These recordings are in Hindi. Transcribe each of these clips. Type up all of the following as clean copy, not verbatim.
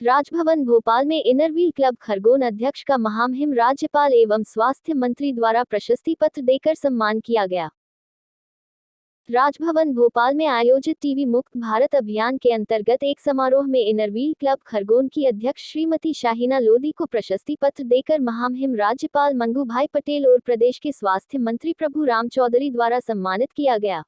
राजभवन भोपाल में इनरव्हील क्लब खरगोन अध्यक्ष का महामहिम राज्यपाल एवं स्वास्थ्य मंत्री द्वारा प्रशस्ति पत्र देकर सम्मान किया गया। राजभवन भोपाल में आयोजित टीबी मुक्त भारत अभियान के अंतर्गत एक समारोह में इनरव्हील क्लब खरगोन की अध्यक्ष श्रीमती शाहीना लोधी को प्रशस्ति पत्र देकर महामहिम राज्यपाल मंगूभाई पटेल और प्रदेश के स्वास्थ्य मंत्री प्रभु राम चौधरी द्वारा सम्मानित किया गया।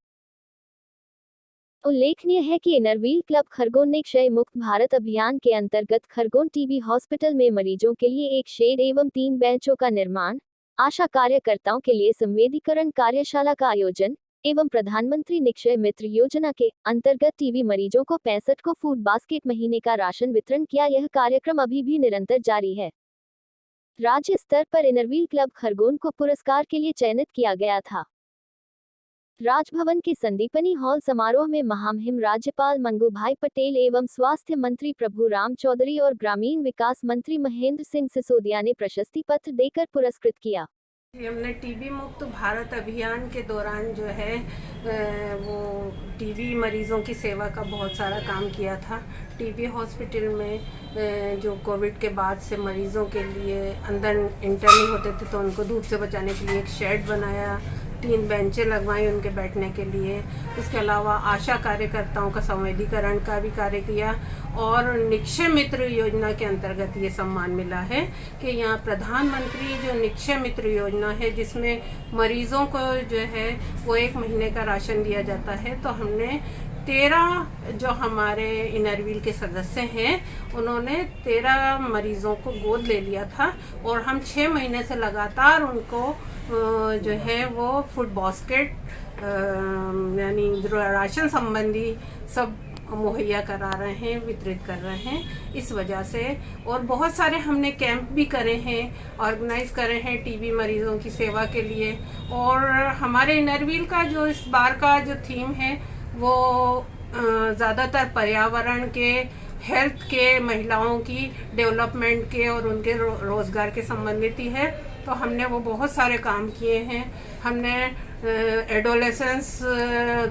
उल्लेखनीय है कि इनरव्हील क्लब खरगोन ने क्षय मुक्त भारत अभियान के अंतर्गत खरगोन टीबी हॉस्पिटल में मरीजों के लिए एक शेड एवं 3 बेंचों का निर्माण, आशा कार्यकर्ताओं के लिए संवेदीकरण कार्यशाला का आयोजन एवं प्रधानमंत्री निक्षय मित्र योजना के अंतर्गत टीबी मरीजों को 65 को फूड बास्केट महीने का राशन वितरण किया। यह कार्यक्रम अभी भी निरंतर जारी है। राज्य स्तर पर इनरव्हील क्लब खरगोन को पुरस्कार के लिए चयनित किया गया था। राजभवन के संदीपनी हॉल समारोह में महामहिम राज्यपाल मंगूभाई पटेल एवं स्वास्थ्य मंत्री प्रभु राम चौधरी और ग्रामीण विकास मंत्री महेंद्र सिंह सिसोदिया ने प्रशस्ति पत्र देकर पुरस्कृत किया। हमने टीबी मुक्त भारत अभियान के दौरान जो है वो टीबी मरीज़ों की सेवा का बहुत सारा काम किया था। टीबी हॉस्पिटल में जो कोविड के बाद से मरीज़ों के लिए अंदर इंटर नहीं होते थे तो उनको धूप से बचाने के लिए एक शेड बनाया, 3 बेंचें लगवाई उनके बैठने के लिए। इसके अलावा आशा कार्यकर्ताओं का संवेदीकरण का भी कार्य किया और निक्षय मित्र योजना के अंतर्गत ये सम्मान मिला है कि यहाँ प्रधानमंत्री जो निक्षय मित्र योजना है जिसमें मरीजों को जो है वो 1 महीने का राशन दिया जाता है, तो हमने 13 जो हमारे इनरव्हील के सदस्य हैं उन्होंने 13 मरीजों को गोद ले लिया था और हम 6 महीने से लगातार उनको जो है वो फूड बास्केट यानी राशन संबंधी सब मुहैया करा रहे हैं, वितरित कर रहे हैं इस वजह से। और बहुत सारे हमने कैंप भी करे हैं, ऑर्गेनाइज करे हैं टीबी मरीजों की सेवा के लिए। और हमारे इनरव्हील का जो इस बार का जो थीम है वो ज़्यादातर पर्यावरण के, हेल्थ के, महिलाओं की डेवलपमेंट के और उनके रोज़गार के संबंधित ही है। तो हमने वो बहुत सारे काम किए हैं। हमने एडोलेसेंस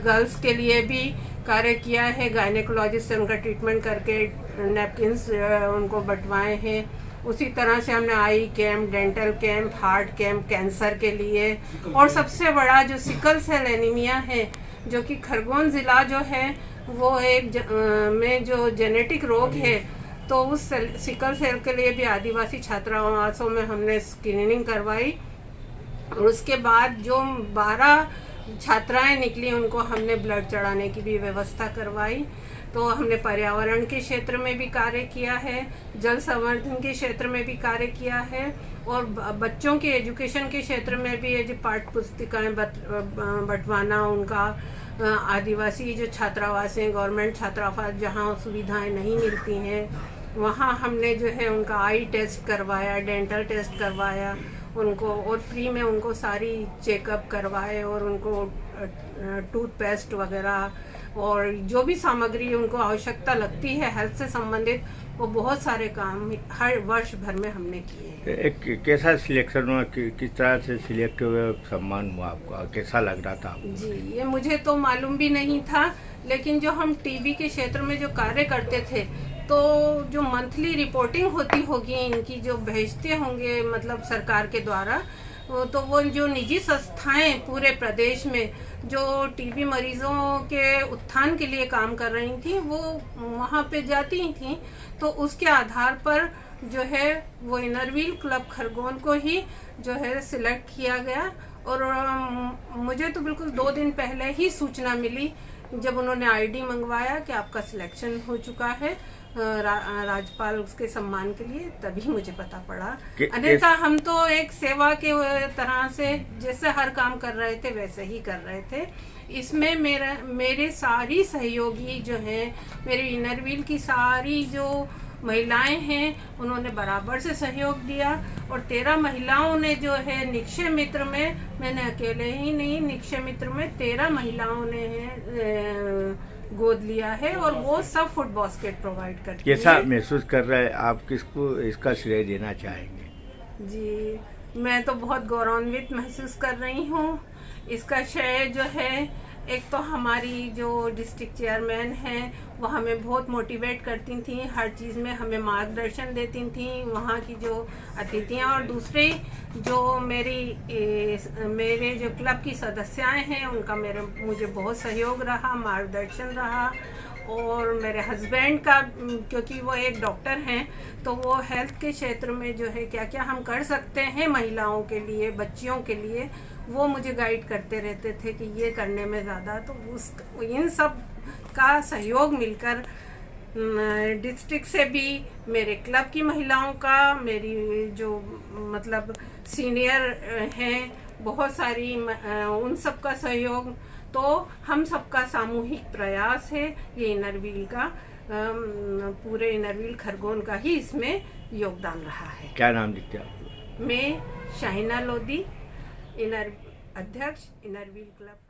गर्ल्स के लिए भी कार्य किया है, गायनेकोलॉजिस्ट से उनका ट्रीटमेंट करके नैपकिन्स उनको बंटवाए हैं। उसी तरह से हमने आई camp, dental camp, heart camp cancer के लिए। और सबसे बड़ा जो सिकल सेल एनीमिया है जो कि खरगोन ज़िला जो है वो एक में जो जेनेटिक रोग है, तो उस सिकल सेल के लिए भी आदिवासी छात्रावासों में हमने स्क्रीनिंग करवाई। और उसके बाद जो 12 छात्राएं निकली उनको हमने ब्लड चढ़ाने की भी व्यवस्था करवाई। तो हमने पर्यावरण के क्षेत्र में भी कार्य किया है, जल संवर्धन के क्षेत्र में भी कार्य किया है और बच्चों के एजुकेशन के क्षेत्र में भी ये जो पाठ्य पुस्तिकाएँ बंटवाना, उनका आदिवासी जो छात्रावास हैं, गवर्नमेंट छात्रावास जहाँ सुविधाएं नहीं मिलती हैं वहाँ हमने जो है उनका आई टेस्ट करवाया, डेंटल टेस्ट करवाया उनको और फ्री में उनको सारी चेकअप करवाए और उनको टूथपेस्ट वगैरह और जो भी सामग्री उनको आवश्यकता लगती है हेल्थ से संबंधित, वो बहुत सारे काम हर वर्ष भर में हमने किए। एक कैसा सिलेक्शन हुआ, किस तरह से सिलेक्ट हुए, सम्मान हुआ आपका, कैसा लग रहा था? जी, ये मुझे तो मालूम भी नहीं था, लेकिन जो हम टीबी के क्षेत्र में जो कार्य करते थे तो जो मंथली रिपोर्टिंग होती होगी इनकी जो भेजते होंगे मतलब सरकार के द्वारा, तो वो जो निजी संस्थाएं पूरे प्रदेश में जो टीबी मरीजों के उत्थान के लिए काम कर रही थी वो वहाँ पे जाती थी। तो उसके आधार पर जो है वो इनरव्हील क्लब खरगोन को ही जो है सिलेक्ट किया गया। और मुझे तो बिल्कुल 2 दिन पहले ही सूचना मिली जब उन्होंने आईडी मंगवाया कि आपका सिलेक्शन हो चुका है राज्यपाल उसके सम्मान के लिए, तभी मुझे पता पड़ा। अन्यथा हम तो एक सेवा के तरह से जैसे हर काम कर रहे थे वैसे ही कर रहे थे। इसमें मेरे सारी सहयोगी जो हैं, मेरे इनरव्हील की सारी जो महिलाएं हैं उन्होंने बराबर से सहयोग दिया। और 13 महिलाओं ने जो है निक्षय मित्र में, मैंने अकेले ही नहीं, निक्षय मित्र में 13 महिलाओं ने गोद लिया है और वो सब फूड बास्केट प्रोवाइड करती है। कैसा महसूस कर रहे हैं आप, किसको इसका श्रेय देना चाहेंगे? जी, मैं तो बहुत गौरवान्वित महसूस कर रही हूँ। इसका श्रेय जो है एक तो हमारी जो डिस्ट्रिक्ट चेयरमैन हैं वो हमें बहुत मोटिवेट करती थी, हर चीज़ में हमें मार्गदर्शन देती थी, वहाँ की जो अतिथियाँ, और दूसरे जो मेरे जो क्लब की सदस्याएं हैं उनका मुझे बहुत सहयोग रहा, मार्गदर्शन रहा। और मेरे हस्बैंड का, क्योंकि वो एक डॉक्टर हैं, तो वो हेल्थ के क्षेत्र में जो है क्या क्या हम कर सकते हैं महिलाओं के लिए, बच्चियों के लिए, वो मुझे गाइड करते रहते थे कि ये करने में ज़्यादा, तो इन सब का सहयोग मिलकर डिस्ट्रिक्ट से भी, मेरे क्लब की महिलाओं का, मेरी जो मतलब सीनियर हैं बहुत सारी, उन सब का सहयोग, तो हम सबका सामूहिक प्रयास है। ये इनर व्हील का, पूरे इनर व्हील खरगोन का ही इसमें योगदान रहा है। क्या नाम लिखते आप? मैं शाहिना लोधी, अध्यक्ष इनर व्हील क्लब।